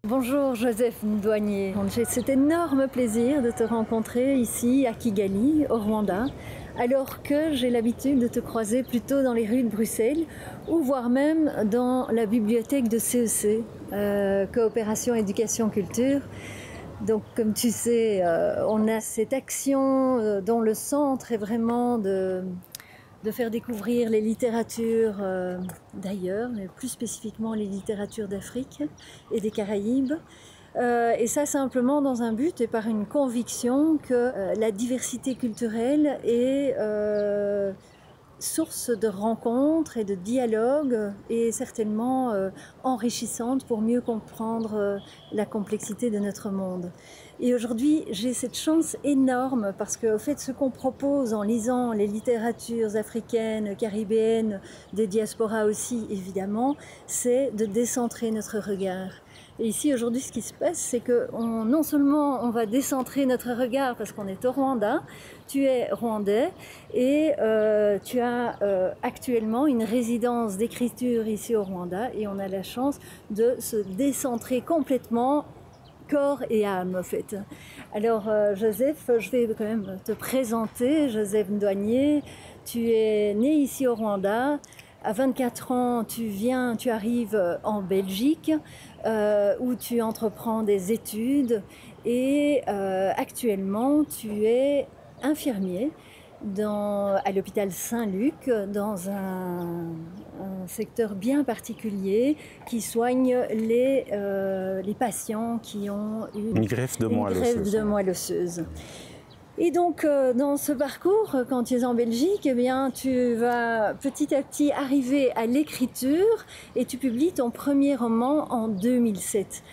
Bonjour Joseph Ndouagné, j'ai cet énorme plaisir de te rencontrer ici à Kigali, au Rwanda, alors que j'ai l'habitude de te croiser plutôt dans les rues de Bruxelles ou voire même dans la bibliothèque de CEC, Coopération Éducation Culture. Donc comme tu sais, on a cette action dont le centre est vraiment de faire découvrir les littératures d'ailleurs, mais plus spécifiquement les littératures d'Afrique et des Caraïbes. Et ça simplement dans un but et par une conviction que la diversité culturelle est source de rencontres et de dialogues et certainement enrichissante pour mieux comprendre la complexité de notre monde. Et aujourd'hui, j'ai cette chance énorme parce que, au fait, ce qu'on propose en lisant les littératures africaines, caribéennes, des diasporas aussi, évidemment, c'est de décentrer notre regard. Et ici, aujourd'hui, ce qui se passe, c'est que non seulement on va décentrer notre regard parce qu'on est au Rwanda, tu es rwandais et tu as actuellement une résidence d'écriture ici au Rwanda et on a la chance de se décentrer complètement corps et âme, en fait. Alors, Joseph, je vais quand même te présenter. Joseph Ndouagné, tu es né ici au Rwanda. À 24 ans, tu arrives en Belgique, où tu entreprends des études. Et actuellement, tu es infirmier à l'hôpital Saint-Luc, dans un secteur bien particulier qui soigne les patients qui ont une greffe de moelle osseuse. Et donc, dans ce parcours, quand tu es en Belgique, eh bien, tu vas petit à petit arriver à l'écriture et tu publies ton premier roman en 2007.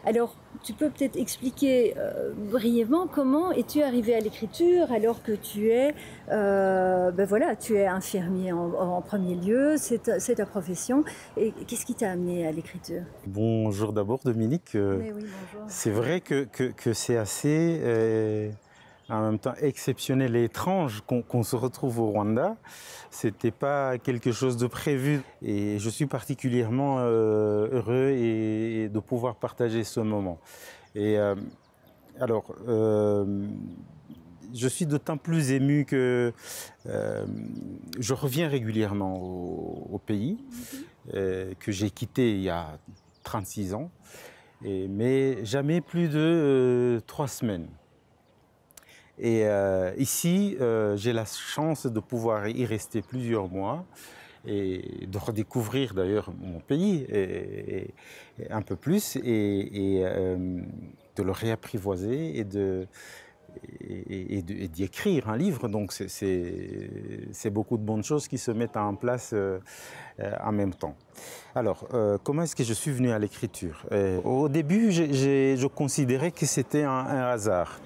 Alors, tu peux peut-être expliquer brièvement comment es-tu arrivé à l'écriture alors que tu es, tu es infirmier en premier lieu, c'est ta profession. Et qu'est-ce qui t'a amené à l'écriture? Bonjour d'abord Dominique. Mais oui, bonjour. C'est vrai que c'est assez en même temps exceptionnel et étrange qu'on se retrouve au Rwanda. C'était pas quelque chose de prévu et je suis particulièrement heureux et de pouvoir partager ce moment. Et je suis d'autant plus ému que je reviens régulièrement au pays que j'ai quitté il y a 36 ans, mais jamais plus de 3 semaines. Et ici, j'ai la chance de pouvoir y rester plusieurs mois et de redécouvrir d'ailleurs mon pays et un peu plus et de le réapprivoiser et d'y écrire un livre. Donc c'est beaucoup de bonnes choses qui se mettent en place en même temps. Alors, comment est-ce que je suis venu à l'écriture? Au début, je considérais que c'était un hasard.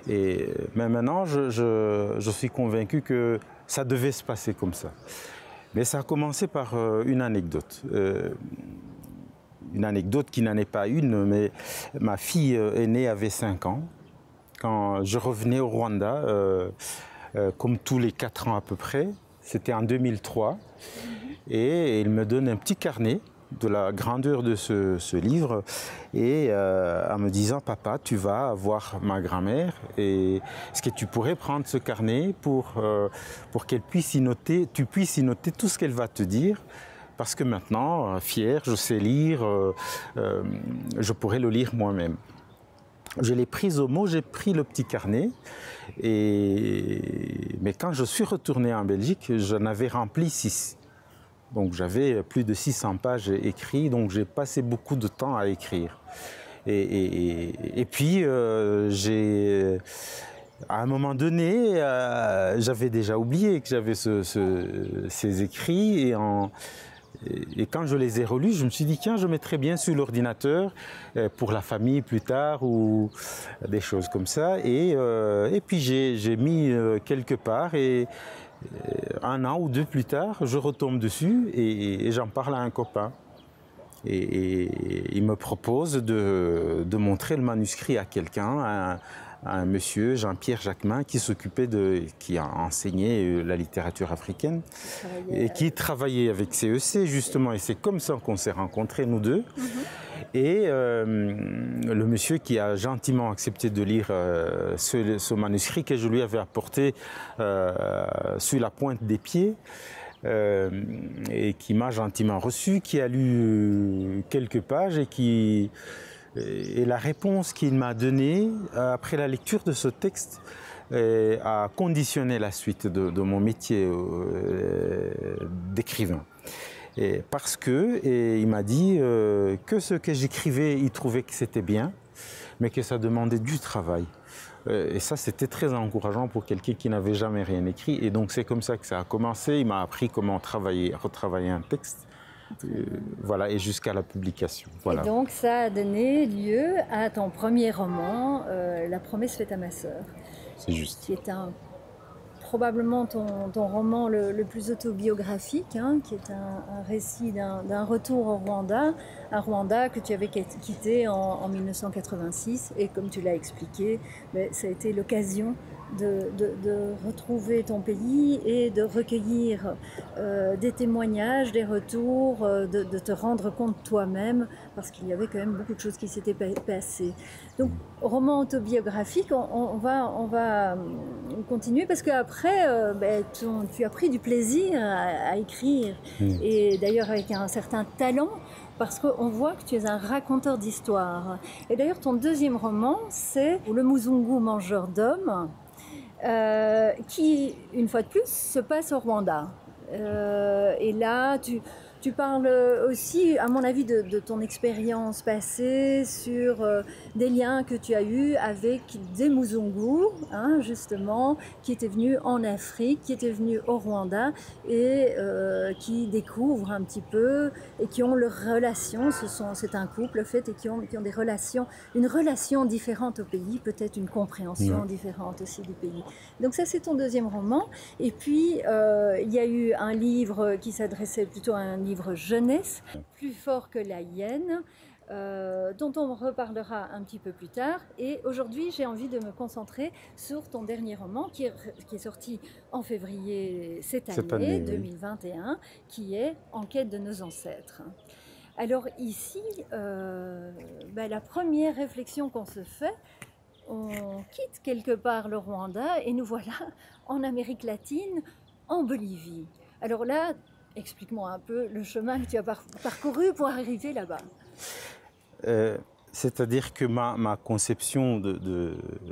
Mais maintenant, je suis convaincu que ça devait se passer comme ça. Mais ça a commencé par une anecdote. Une anecdote qui n'en est pas une, mais ma fille aînée avait 5 ans. Quand je revenais au Rwanda, comme tous les 4 ans à peu près, c'était en 2003, et il me donne un petit carnet de la grandeur de ce livre et en me disant « Papa, tu vas voir ma grand-mère et est-ce que tu pourrais prendre ce carnet pour qu'elle puisse y noter, tu puisses y noter tout ce qu'elle va te dire parce que maintenant, fier, je sais lire, je pourrais le lire moi-même ». Je l'ai prise au mot, j'ai pris le petit carnet, mais quand je suis retourné en Belgique, j'en avais rempli 6. Donc j'avais plus de 600 pages écrites, donc j'ai passé beaucoup de temps à écrire. Et puis à un moment donné, j'avais déjà oublié que j'avais ces écrits et quand je les ai relus, je me suis dit tiens, je mettrais bien sur l'ordinateur pour la famille plus tard ou des choses comme ça. Et puis j'ai mis quelque part et Un an ou deux plus tard, je retombe dessus et j'en parle à un copain. Et il me propose de montrer le manuscrit à quelqu'un, à un monsieur, Jean-Pierre Jacquemin, qui a enseigné la littérature africaine et qui travaillait avec CEC justement. Et c'est comme ça qu'on s'est rencontrés, nous deux. Et le monsieur qui a gentiment accepté de lire ce manuscrit que je lui avais apporté sur la pointe des pieds, et qui m'a gentiment reçu, qui a lu quelques pages et la réponse qu'il m'a donnée après la lecture de ce texte a conditionné la suite de mon métier d'écrivain. Parce il m'a dit que ce que j'écrivais, il trouvait que c'était bien, mais que ça demandait du travail. Et ça, c'était très encourageant pour quelqu'un qui n'avait jamais rien écrit. Et donc, c'est comme ça que ça a commencé. Il m'a appris comment retravailler un texte. Voilà, et jusqu'à la publication. Voilà. Et donc, ça a donné lieu à ton premier roman, La promesse faite à ma sœur. C'est juste. Qui est probablement ton roman le plus autobiographique, hein, qui est un récit d'un retour au Rwanda, un Rwanda que tu avais quitté en 1986, et comme tu l'as expliqué, ça a été l'occasion de retrouver ton pays et de recueillir des témoignages, des retours, de te rendre compte toi-même, parce qu'il y avait quand même beaucoup de choses qui s'étaient passées. Donc, roman autobiographique, on va continuer, parce qu'après, tu as pris du plaisir à écrire, et d'ailleurs avec un certain talent, parce qu'on voit que tu es un raconteur d'histoire. Et d'ailleurs, ton deuxième roman, c'est Le Muzungu mangeur d'hommes, qui, une fois de plus, se passe au Rwanda. Et là, tu parles aussi, à mon avis, de ton expérience passée, sur des liens que tu as eus avec des Muzungu, hein, justement, qui étaient venus en Afrique, qui étaient venus au Rwanda, et qui découvrent un petit peu, et qui ont leurs relations. C'est un couple, en fait, et qui ont une relation différente au pays, peut-être une compréhension différente aussi du pays. Donc ça, c'est ton deuxième roman. Et puis, il y a eu un livre qui s'adressait plutôt à un livre jeunesse, Plus fort que la hyène, dont on reparlera un petit peu plus tard. Et aujourd'hui, j'ai envie de me concentrer sur ton dernier roman qui est sorti en février cette année 2021, qui est En quête de nos ancêtres. Alors ici, la première réflexion qu'on se fait, on quitte quelque part le Rwanda et nous voilà en Amérique latine, en Bolivie. Alors là, explique-moi un peu le chemin que tu as parcouru pour arriver là-bas. C'est-à-dire que ma conception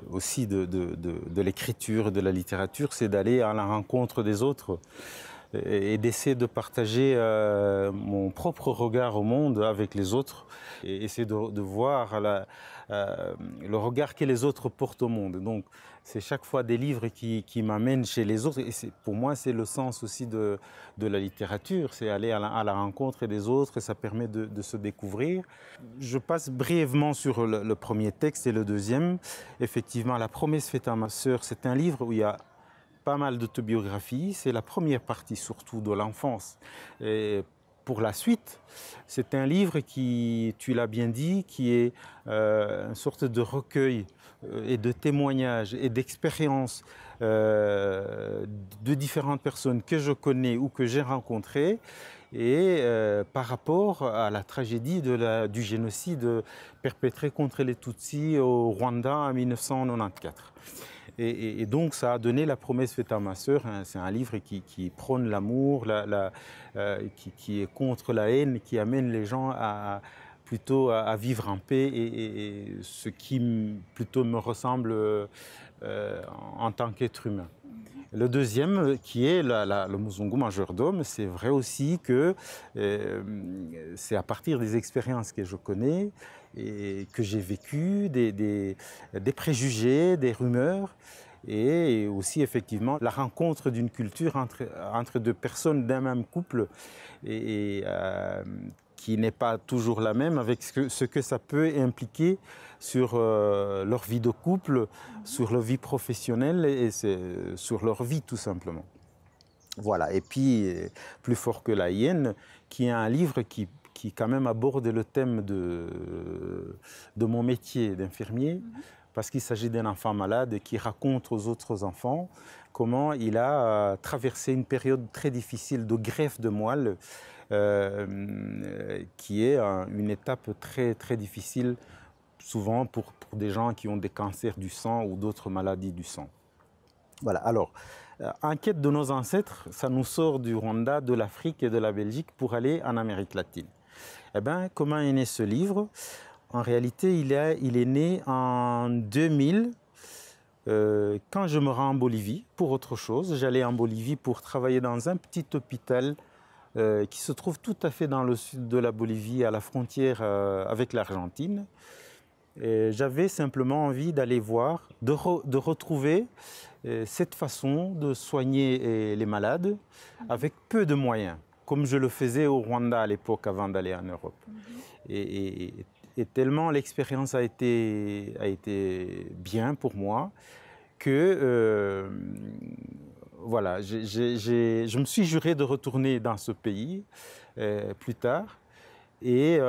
aussi de l'écriture, de la littérature, c'est d'aller à la rencontre des autres et d'essayer de partager mon propre regard au monde avec les autres et essayer de voir le regard que les autres portent au monde. Donc, c'est chaque fois des livres qui m'amènent chez les autres. Et pour moi, c'est le sens aussi de la littérature. C'est aller à la rencontre des autres et ça permet de se découvrir. Je passe brièvement sur le premier texte et le deuxième. Effectivement, La promesse faite à ma sœur, c'est un livre où il y a pas mal d'autobiographie. C'est la première partie surtout de l'enfance. Et pour la suite, c'est un livre qui, tu l'as bien dit, qui est une sorte de recueil et de témoignages et d'expériences de différentes personnes que je connais ou que j'ai rencontrées, et par rapport à la tragédie du génocide perpétré contre les Tutsis au Rwanda en 1994. Et donc, ça a donné La promesse faite à ma sœur. Hein, c'est un livre qui prône l'amour, qui est contre la haine, qui amène les gens plutôt à vivre en paix, et ce qui plutôt me ressemble en tant qu'être humain. Le deuxième, qui est Le Muzungu mangeur d'hommes, c'est vrai aussi que c'est à partir des expériences que je connais et que j'ai vécues, des préjugés, des rumeurs, et aussi effectivement la rencontre d'une culture entre deux personnes d'un même couple, et qui n'est pas toujours la même, avec ce que ça peut impliquer sur leur vie de couple, sur leur vie professionnelle et sur leur vie tout simplement. Voilà, et puis Plus fort que la hyène, qui est un livre qui quand même aborde le thème de mon métier d'infirmier, parce qu'il s'agit d'un enfant malade qui raconte aux autres enfants comment il a traversé une période très difficile de greffe de moelle, qui est une étape très, très difficile, souvent pour des gens qui ont des cancers du sang ou d'autres maladies du sang. Voilà, alors, enquête de nos ancêtres, ça nous sort du Rwanda, de l'Afrique et de la Belgique pour aller en Amérique latine. Eh bien, comment est né ce livre? En réalité, il est né en 2000, quand je me rends en Bolivie pour autre chose. J'allais en Bolivie pour travailler dans un petit hôpital qui se trouve tout à fait dans le sud de la Bolivie, à la frontière avec l'Argentine. J'avais simplement envie d'aller voir, de retrouver cette façon de soigner les malades avec peu de moyens, comme je le faisais au Rwanda à l'époque avant d'aller en Europe. Et tellement l'expérience a été bien pour moi que voilà, je me suis juré de retourner dans ce pays plus tard. Et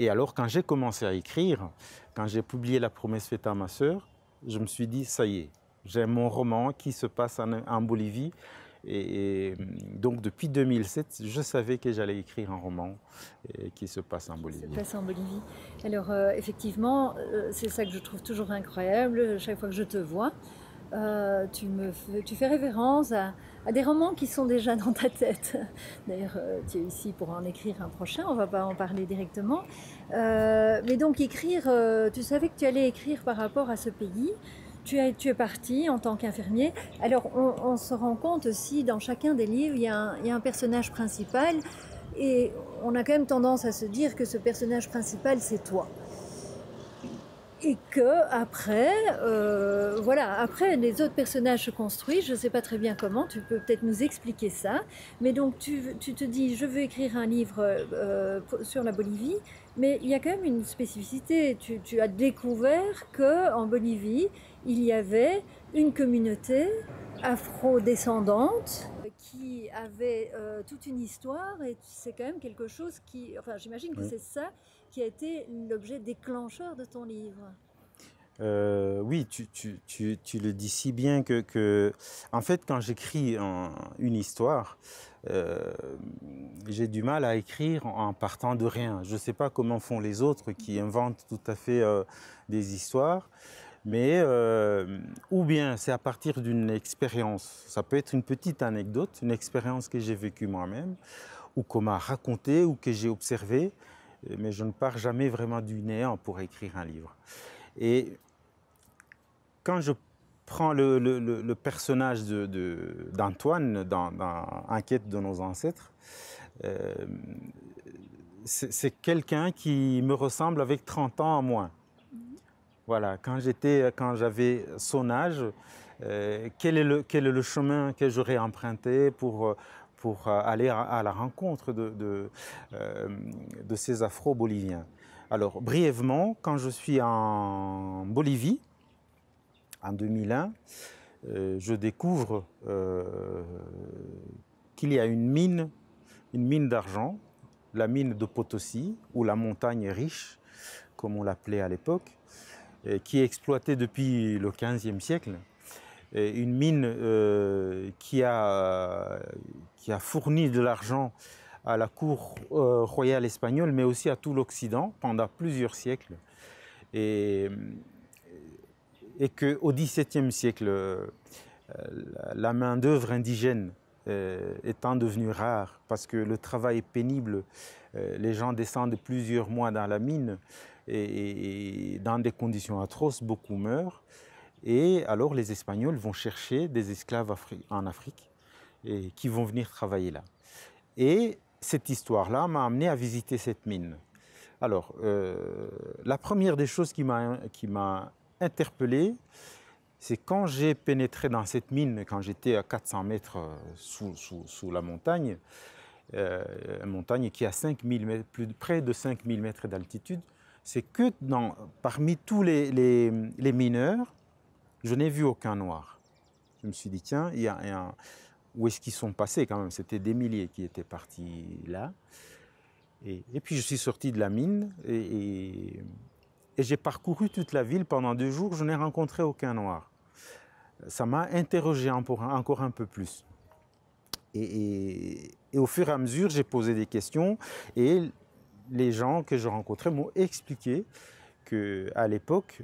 alors, quand j'ai commencé à écrire, quand j'ai publié La promesse faite à ma sœur, je me suis dit, ça y est, j'ai mon roman qui se passe en Bolivie. Et donc, depuis 2007, je savais que j'allais écrire un roman qui se passe en Bolivie. Qui se passe en Bolivie. Alors, effectivement, c'est ça que je trouve toujours incroyable, chaque fois que je te vois. Tu fais référence à des romans qui sont déjà dans ta tête. D'ailleurs, tu es ici pour en écrire un prochain, on ne va pas en parler directement. Mais donc écrire, tu savais que tu allais écrire par rapport à ce pays. Tu es parti en tant qu'infirmier. Alors on se rend compte aussi, dans chacun des livres, il y a un personnage principal. Et on a quand même tendance à se dire que ce personnage principal, c'est toi. Et que après, voilà, après les autres personnages se construisent. Je ne sais pas très bien comment. Tu peux peut-être nous expliquer ça. Mais donc tu te dis, je veux écrire un livre sur la Bolivie, mais il y a quand même une spécificité. Tu as découvert que en Bolivie, il y avait une communauté afro-descendante qui avait toute une histoire, et c'est quand même quelque chose qui, enfin, j'imagine que c'est ça qui a été l'objet déclencheur de ton livre. Oui, tu le dis si bien que en fait, quand j'écris une histoire, j'ai du mal à écrire en partant de rien. Je ne sais pas comment font les autres qui inventent tout à fait des histoires, mais ou bien c'est à partir d'une expérience. Ça peut être une petite anecdote, une expérience que j'ai vécue moi-même, ou qu'on m'a racontée, ou que j'ai observée, mais je ne pars jamais vraiment du néant pour écrire un livre. Et quand je prends le personnage d'Antoine dans Enquête de nos ancêtres, c'est quelqu'un qui me ressemble avec 30 ans en moins. Voilà, quand j'avais son âge, quel est le chemin que j'aurais emprunté pour aller à la rencontre de ces Afro-Boliviens. Alors, brièvement, quand je suis en Bolivie, en 2001, je découvre qu'il y a une mine d'argent, la mine de Potosi, ou la montagne riche, comme on l'appelait à l'époque, qui est exploitée depuis le XVe siècle. Une mine qui a fourni de l'argent à la cour royale espagnole, mais aussi à tout l'Occident pendant plusieurs siècles. Et qu'au XVIIe siècle, la main-d'œuvre indigène étant devenue rare, parce que le travail est pénible, les gens descendent plusieurs mois dans la mine et dans des conditions atroces, beaucoup meurent. Et alors les Espagnols vont chercher des esclaves en Afrique et qui vont venir travailler là. Et cette histoire-là m'a amené à visiter cette mine. Alors, la première des choses qui m'a interpellé, c'est quand j'ai pénétré dans cette mine, quand j'étais à 400 mètres sous la montagne, une montagne qui a 5000 mètres, près de 5000 mètres d'altitude, c'est que parmi tous les mineurs, je n'ai vu aucun noir. Je me suis dit, tiens, où est-ce qu'ils sont passés quand même? C'était des milliers qui étaient partis là. Et puis je suis sorti de la mine et j'ai parcouru toute la ville pendant 2 jours. Je n'ai rencontré aucun noir. Ça m'a interrogé encore un peu plus. Et au fur et à mesure, j'ai posé des questions et les gens que je rencontrais m'ont expliqué qu'à l'époque,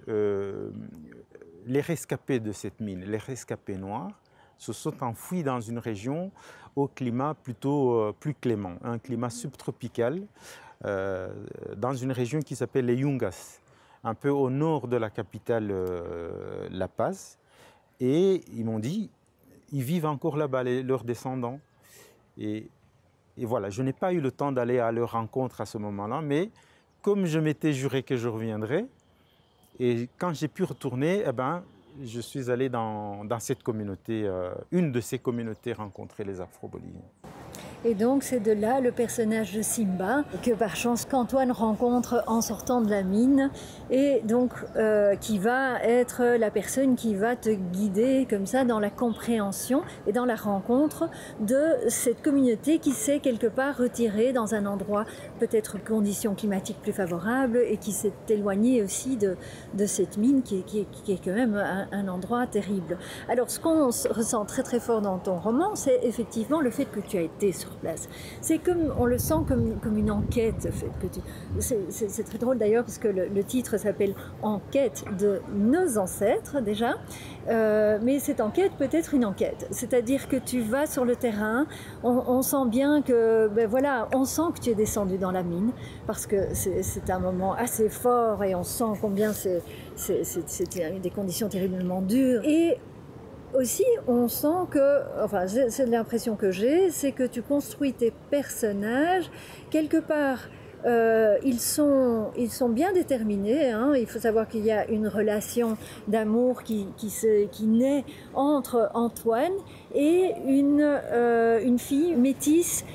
les rescapés de cette mine, les rescapés noirs, se sont enfouis dans une région au climat plutôt plus clément, un climat subtropical, dans une région qui s'appelle les Yungas, un peu au nord de la capitale La Paz. Et ils m'ont dit, ils vivent encore là-bas, leurs descendants. Et voilà, je n'ai pas eu le temps d'aller à leur rencontre à ce moment-là, mais comme je m'étais juré que je reviendrais, et quand j'ai pu retourner, eh ben, je suis allé dans cette communauté, une de ces communautés, rencontrer les Afro-Boliviens. Et donc c'est de là le personnage de Simba que par chance qu'Antoine rencontre en sortant de la mine et donc qui va être la personne qui va te guider comme ça dans la compréhension et dans la rencontre de cette communauté qui s'est quelque part retirée dans un endroit peut-être conditions climatiques plus favorables et qui s'est éloignée aussi de cette mine qui est quand même un endroit terrible. Alors ce qu'on ressent très très fort dans ton roman, c'est effectivement le fait que tu as été sur place. C'est comme, on le sent comme une enquête. C'est très drôle d'ailleurs parce que le titre s'appelle Enquête de nos ancêtres déjà, mais cette enquête peut être une enquête. C'est-à-dire que tu vas sur le terrain, on sent bien que, ben voilà, on sent que tu es descendu dans la mine parce que c'est un moment assez fort et on sent combien c'est des conditions terriblement dures. Et aussi, on sent que, enfin, c'est l'impression que j'ai, c'est que tu construis tes personnages, quelque part, ils sont bien déterminés, hein. Il faut savoir qu'il y a une relation d'amour qui naît entre Antoine et une fille métisse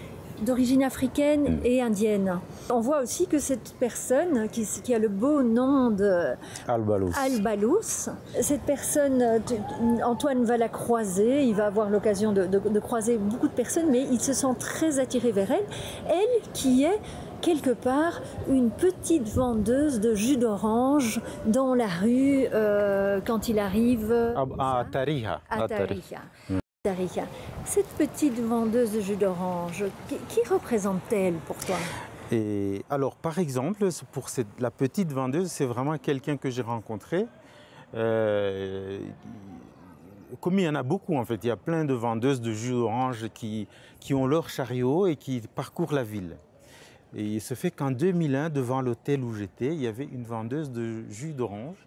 d'origine africaine et indienne. On voit aussi que cette personne qui a le beau nom de Al-Balous, cette personne, Antoine va la croiser, il va avoir l'occasion de croiser beaucoup de personnes, mais il se sent très attiré vers elle qui est quelque part une petite vendeuse de jus d'orange dans la rue quand il arrive à Tarija. Tarija. Cette petite vendeuse de jus d'orange, qui représente-t-elle pour toi? Et alors, par exemple, pour la petite vendeuse, c'est vraiment quelqu'un que j'ai rencontré. Comme il y en a beaucoup, en fait, il y a plein de vendeuses de jus d'orange qui ont leur chariot et qui parcourent la ville. Et il se fait qu'en 2001, devant l'hôtel où j'étais, il y avait une vendeuse de jus d'orange.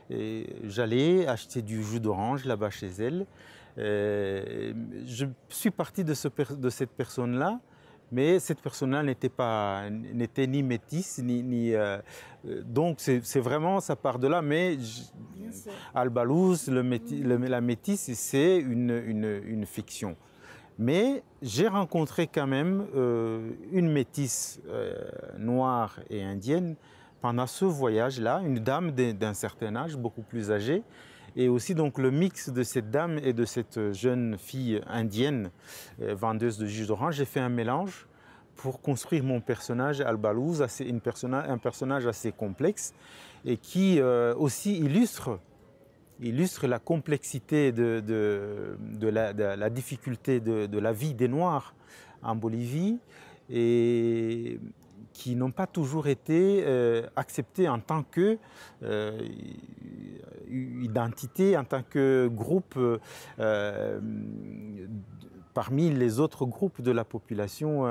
Et j'allais acheter du jus d'orange là-bas chez elle. Je suis parti de cette personne-là, mais cette personne-là n'était ni métisse, donc c'est vraiment, ça part de là, mais Al-Balous, la métisse, c'est une fiction. Mais j'ai rencontré quand même une métisse noire et indienne pendant ce voyage-là, une dame d'un certain âge, beaucoup plus âgée, et aussi donc le mix de cette dame et de cette jeune fille indienne, vendeuse de jus d'orange. J'ai fait un mélange pour construire mon personnage Al-Balous, un personnage assez complexe et qui aussi illustre la complexité de la difficulté de la vie des Noirs en Bolivie et qui n'ont pas toujours été acceptés en tant que identité, en tant que groupe parmi les autres groupes de la population,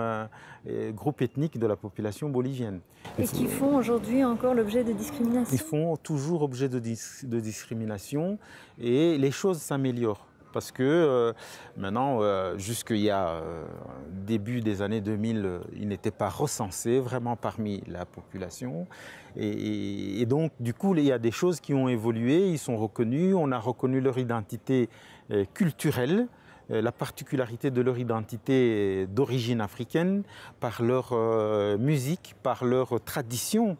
groupes ethniques de la population bolivienne. Et qui font aujourd'hui encore l'objet de discrimination? Ils font toujours objet de discrimination et les choses s'améliorent. Parce que maintenant, jusqu'il y a début des années 2000, ils n'étaient pas recensés vraiment parmi la population. Et donc, du coup, il y a des choses qui ont évolué, ils sont reconnus, on a reconnu leur identité culturelle, la particularité de leur identité d'origine africaine, par leur musique, par leur tradition,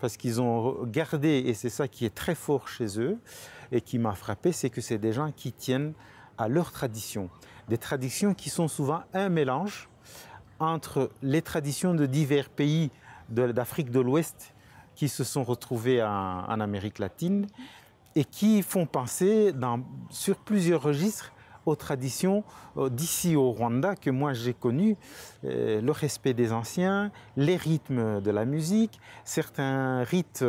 parce qu'ils ont gardé, et c'est ça qui est très fort chez eux, et qui m'a frappé, c'est que c'est des gens qui tiennent à leurs traditions. Des traditions qui sont souvent un mélange entre les traditions de divers pays d'Afrique de l'Ouest qui se sont retrouvés en Amérique latine et qui font penser sur plusieurs registres aux traditions d'ici au Rwanda que moi j'ai connues, le respect des anciens, les rythmes de la musique, certains rites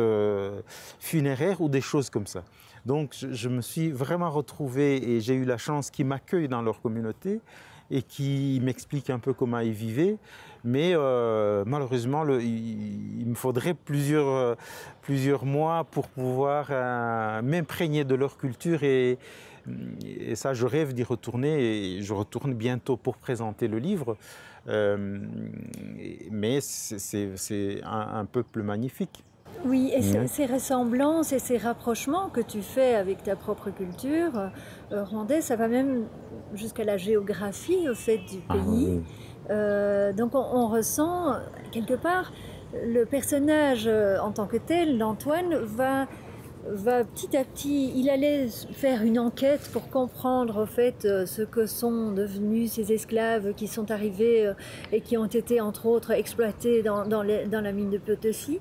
funéraires ou des choses comme ça. Donc je me suis vraiment retrouvé et j'ai eu la chance qu'ils m'accueillent dans leur communauté et qui m'expliquent un peu comment ils vivaient. Mais malheureusement, il me faudrait plusieurs mois pour pouvoir m'imprégner de leur culture et ça, je rêve d'y retourner et je retourne bientôt pour présenter le livre. Mais c'est un peuple magnifique. Oui, et ces ressemblances et ces rapprochements que tu fais avec ta propre culture rwandaise, ça va même jusqu'à la géographie, au fait, du pays. Donc on ressent, quelque part, le personnage en tant que tel, d'Antoine, va petit à petit, il allait faire une enquête pour comprendre, au fait, ce que sont devenus ces esclaves qui sont arrivés et qui ont été, entre autres, exploités dans la mine de Potosi.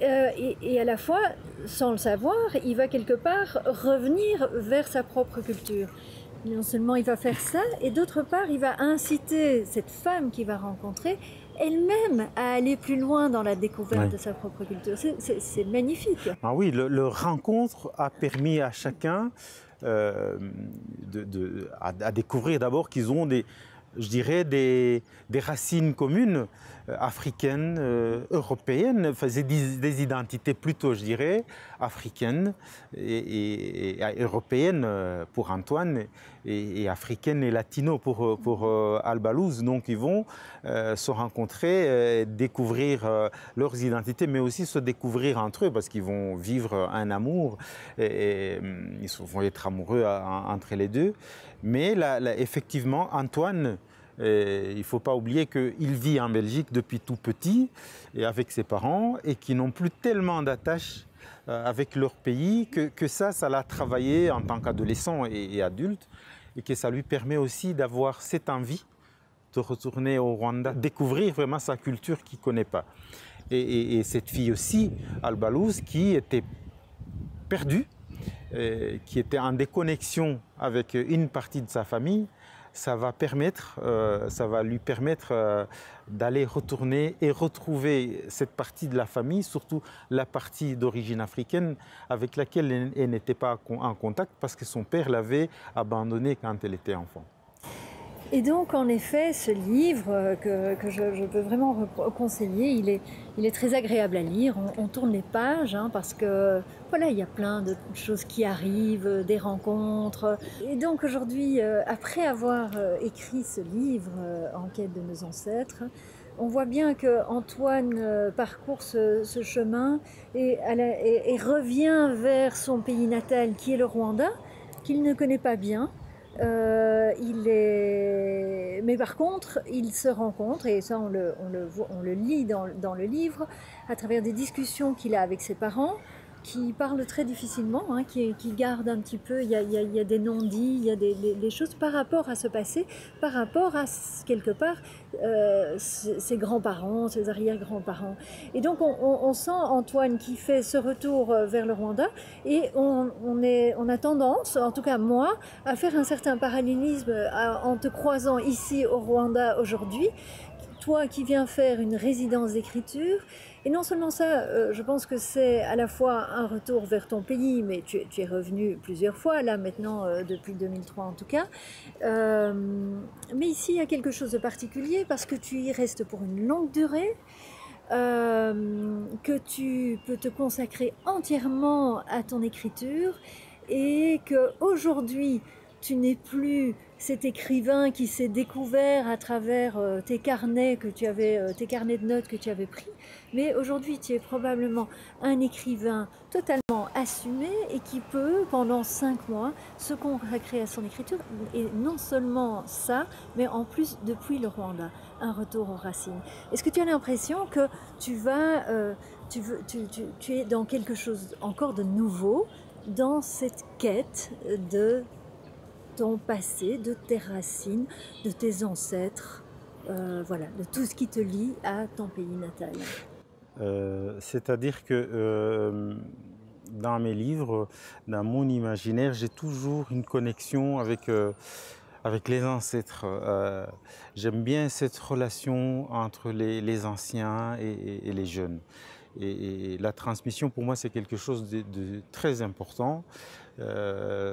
Et à la fois, sans le savoir, il va quelque part revenir vers sa propre culture. Non seulement il va faire ça, et d'autre part, il va inciter cette femme qu'il va rencontrer elle-même à aller plus loin dans la découverte de sa propre culture. C'est magnifique. Ah oui, le rencontre a permis à chacun à découvrir d'abord qu'ils ont je dirais des racines communes africaines, européennes, enfin, des identités plutôt, je dirais, africaines et européennes pour Antoine et africaines et latino pour Albalouz. Donc ils vont se rencontrer, découvrir leurs identités, mais aussi se découvrir entre eux parce qu'ils vont vivre un amour et ils vont être amoureux entre les deux. Mais effectivement, Antoine, il ne faut pas oublier qu'il vit en Belgique depuis tout petit et avec ses parents et qui n'ont plus tellement d'attaches avec leur pays que ça l'a travaillé en tant qu'adolescent et adulte et que ça lui permet aussi d'avoir cette envie de retourner au Rwanda, découvrir vraiment sa culture qu'il ne connaît pas. Et cette fille aussi, Albalouz, qui était perdue, qui était en déconnexion avec une partie de sa famille, ça va lui permettre d'aller retourner et retrouver cette partie de la famille, surtout la partie d'origine africaine avec laquelle elle n'était pas en contact parce que son père l'avait abandonnée quand elle était enfant. Et donc, en effet, ce livre que je peux vraiment conseiller, il est très agréable à lire. On tourne les pages parce que voilà, il y a plein de choses qui arrivent, des rencontres. Et donc aujourd'hui, après avoir écrit ce livre, En quête de nos ancêtres, on voit bien qu'Antoine parcourt ce chemin et revient vers son pays natal qui est le Rwanda, qu'il ne connaît pas bien. Mais par contre, il se rencontre, et ça on le lit dans le livre, à travers des discussions qu'il a avec ses parents, qui parlent très difficilement, qui gardent un petit peu, il y a des non-dits, il y a des choses par rapport à ce passé, par rapport à, quelque part, ses grands-parents, ses arrière-grands-parents. Et donc on sent Antoine qui fait ce retour vers le Rwanda, et on a tendance, en tout cas moi, à faire un certain parallélisme en te croisant ici au Rwanda aujourd'hui, toi qui viens faire une résidence d'écriture. Et non seulement ça, je pense que c'est à la fois un retour vers ton pays, mais tu es revenu plusieurs fois, là maintenant, depuis 2003 en tout cas. Mais ici, il y a quelque chose de particulier parce que tu y restes pour une longue durée, que tu peux te consacrer entièrement à ton écriture et qu'aujourd'hui, tu n'es plus cet écrivain qui s'est découvert à travers tes carnets tes carnets de notes que tu avais pris, mais aujourd'hui tu es probablement un écrivain totalement assumé et qui peut pendant 5 mois se consacrer à son écriture, et non seulement ça, mais en plus depuis le Rwanda, un retour aux racines. Est-ce que tu as l'impression que tu es dans quelque chose encore de nouveau, dans cette quête ton passé, de tes racines, de tes ancêtres, voilà, de tout ce qui te lie à ton pays natal. C'est-à-dire que dans mes livres, dans mon imaginaire, j'ai toujours une connexion avec les ancêtres. J'aime bien cette relation entre les anciens et les jeunes. Et la transmission, pour moi, c'est quelque chose de très important.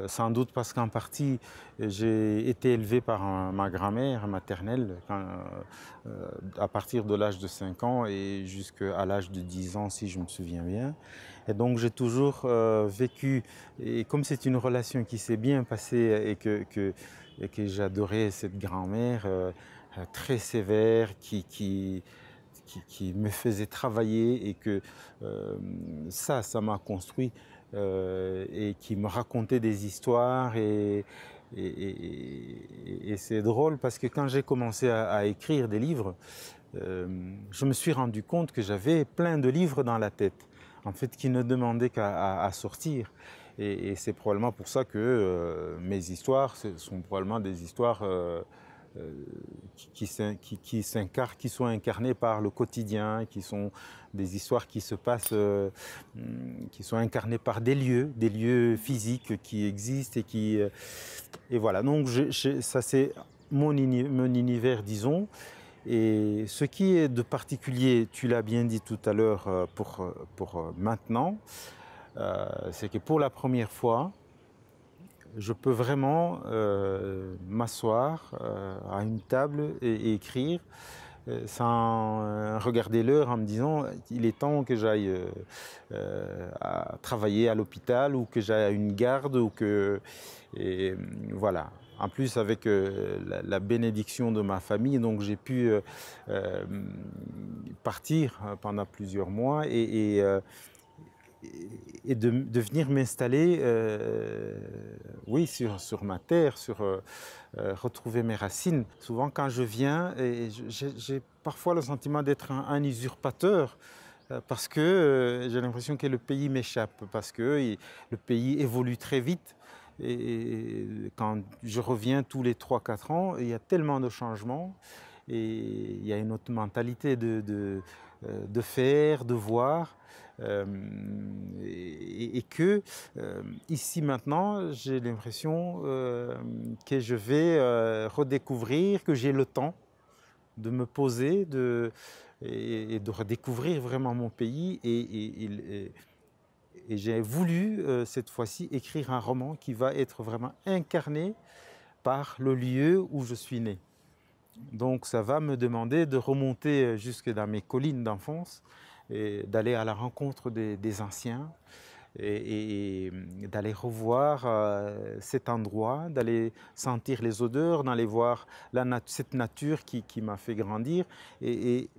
Sans doute parce qu'en partie, j'ai été élevé par ma grand-mère maternelle à partir de l'âge de 5 ans et jusqu'à l'âge de 10 ans, si je me souviens bien. Et donc, j'ai toujours vécu, et comme c'est une relation qui s'est bien passée et que j'adorais cette grand-mère très sévère qui me faisait travailler et que ça m'a construit et qui me racontait des histoires et c'est drôle parce que quand j'ai commencé à écrire des livres, je me suis rendu compte que j'avais plein de livres dans la tête, en fait, qui ne demandaient qu'à sortir. Et c'est probablement pour ça que mes histoires sont probablement des histoires qui sont incarnées par le quotidien, qui sont des histoires qui se passent, qui sont incarnées par des lieux physiques qui existent et voilà. Donc ça c'est mon univers, disons. Et ce qui est de particulier, tu l'as bien dit tout à l'heure pour maintenant, c'est que pour la première fois, je peux vraiment m'asseoir à une table et écrire sans regarder l'heure en me disant il est temps que j'aille à travailler à l'hôpital ou que j'aille à une garde ou que et voilà. En plus avec la bénédiction de ma famille, donc j'ai pu partir pendant plusieurs mois et de venir m'installer oui, sur ma terre, retrouver mes racines. Souvent quand je viens, j'ai parfois le sentiment d'être un usurpateur parce que j'ai l'impression que le pays m'échappe, parce que le pays évolue très vite. Et quand je reviens tous les 3-4 ans, il y a tellement de changements et il y a une autre mentalité de faire, de voir. Et que ici maintenant, j'ai l'impression que je vais redécouvrir, que j'ai le temps de me poser et de redécouvrir vraiment mon pays. Et j'ai voulu cette fois-ci écrire un roman qui va être vraiment incarné par le lieu où je suis né. Donc ça va me demander de remonter jusque dans mes collines d'enfance et d'aller à la rencontre des anciens et d'aller revoir cet endroit, d'aller sentir les odeurs, d'aller voir cette nature qui m'a fait grandir. Et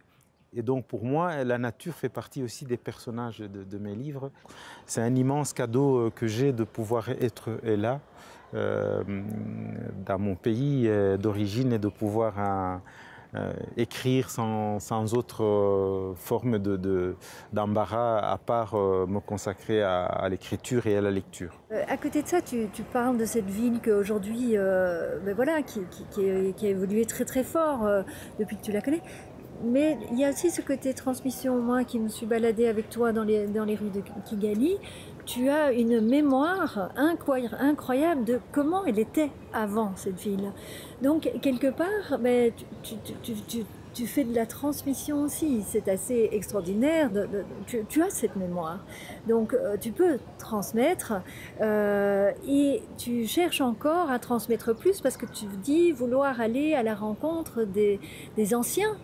donc pour moi, la nature fait partie aussi des personnages de mes livres. C'est un immense cadeau que j'ai de pouvoir être là, dans mon pays d'origine et de pouvoir écrire sans autre forme d'embarras à part me consacrer à l'écriture et à la lecture. À côté de ça, tu parles de cette ville qu'aujourd'hui, ben voilà, qui a évolué très très fort depuis que tu la connais. Mais il y a aussi ce côté transmission. Moi qui me suis baladée avec toi dans les rues de Kigali, tu as une mémoire incroyable de comment elle était avant cette ville. Donc quelque part, ben, tu fais de la transmission aussi, c'est assez extraordinaire, tu as cette mémoire. Donc tu peux transmettre et tu cherches encore à transmettre plus parce que tu dis vouloir aller à la rencontre des anciens.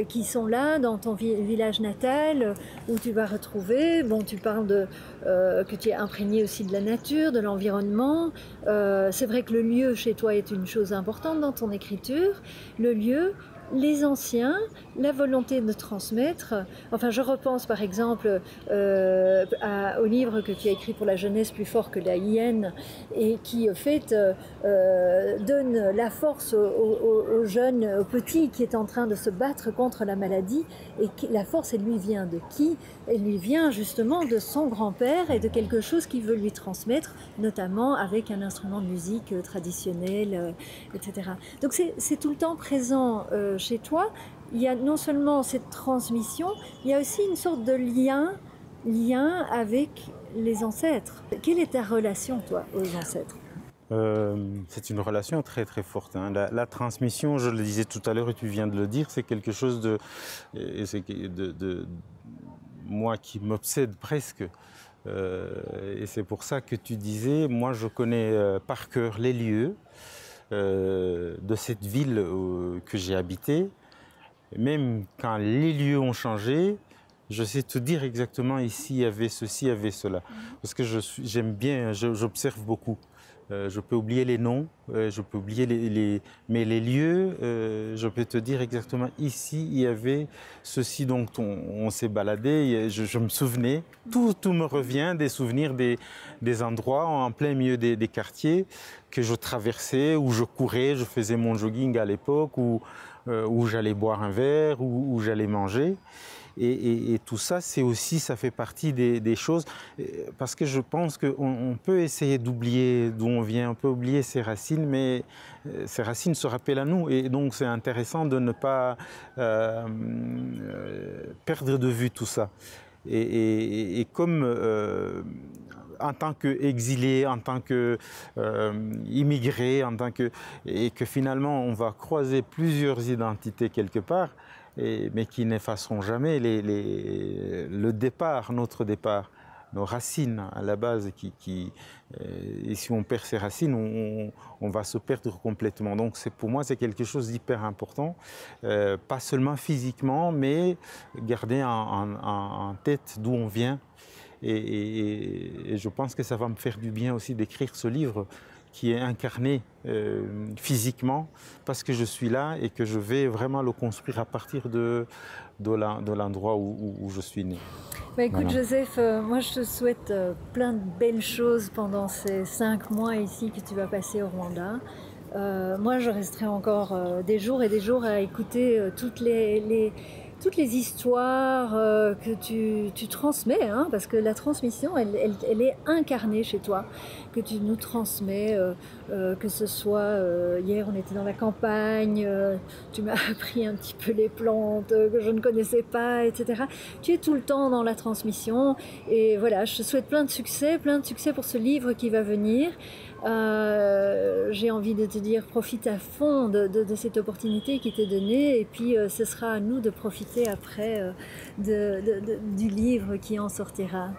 Qui sont là dans ton village natal où tu vas retrouver, bon tu parles que tu es imprégné aussi de la nature, de l'environnement, c'est vrai que le lieu chez toi est une chose importante dans ton écriture, le lieu, les anciens, la volonté de transmettre. Enfin, je repense par exemple au livre que tu as écrit pour la jeunesse, Plus fort que la hyène, et qui en fait donne la force aux jeunes, aux petits qui est en train de se battre contre la maladie. Et la force, elle lui vient de qui? Elle lui vient justement de son grand-père et de quelque chose qu'il veut lui transmettre, notamment avec un instrument de musique traditionnel, etc. Donc c'est tout le temps présent chez toi. Il y a non seulement cette transmission, il y a aussi une sorte de lien avec les ancêtres. Quelle est ta relation, toi, aux ancêtres? C'est une relation très très forte. Hein. La transmission, je le disais tout à l'heure et tu viens de le dire, c'est quelque chose de moi qui m'obsède presque. Et c'est pour ça que tu disais, moi je connais par cœur les lieux de cette ville que j'ai habitée. Même quand les lieux ont changé, je sais te dire exactement ici il y avait ceci, il y avait cela. Parce que j'aime bien, j'observe beaucoup. Je peux oublier les noms, je peux oublier mais les lieux, je peux te dire exactement ici il y avait ceci dont on s'est baladé, je me souvenais, tout me revient, des souvenirs des endroits en plein milieu des quartiers que je traversais, où je courais, je faisais mon jogging à l'époque, où j'allais boire un verre, où j'allais manger. Et tout ça, c'est aussi, ça fait partie des choses, parce que je pense qu'on peut essayer d'oublier d'où on vient, on peut oublier ses racines, mais ces racines se rappellent à nous. Et donc, c'est intéressant de ne pas perdre de vue tout ça. Et comme en tant qu'exilé, en tant qu'immigré, et que finalement on va croiser plusieurs identités quelque part, mais qui n'effaceront jamais le départ, notre départ, nos racines à la base. Et si on perd ces racines, on va se perdre complètement. Donc pour moi, c'est quelque chose d'hyper important, pas seulement physiquement, mais garder en tête d'où on vient. Et je pense que ça va me faire du bien aussi d'écrire ce livre qui est incarné physiquement, parce que je suis là et que je vais vraiment le construire à partir de l'endroit où je suis né. Bah écoute, voilà. Joseph, moi je te souhaite plein de belles choses pendant ces 5 mois ici que tu vas passer au Rwanda. Moi je resterai encore des jours et des jours à écouter toutes les histoires que tu transmets, hein, parce que la transmission, elle est incarnée chez toi, que tu nous transmets, que ce soit, hier on était dans la campagne, tu m'as appris un petit peu les plantes que je ne connaissais pas, etc. Tu es tout le temps dans la transmission, et voilà, je te souhaite plein de succès pour ce livre qui va venir. J'ai envie de te dire, profite à fond de cette opportunité qui t'est donnée, et puis ce sera à nous de profiter après du livre qui en sortira.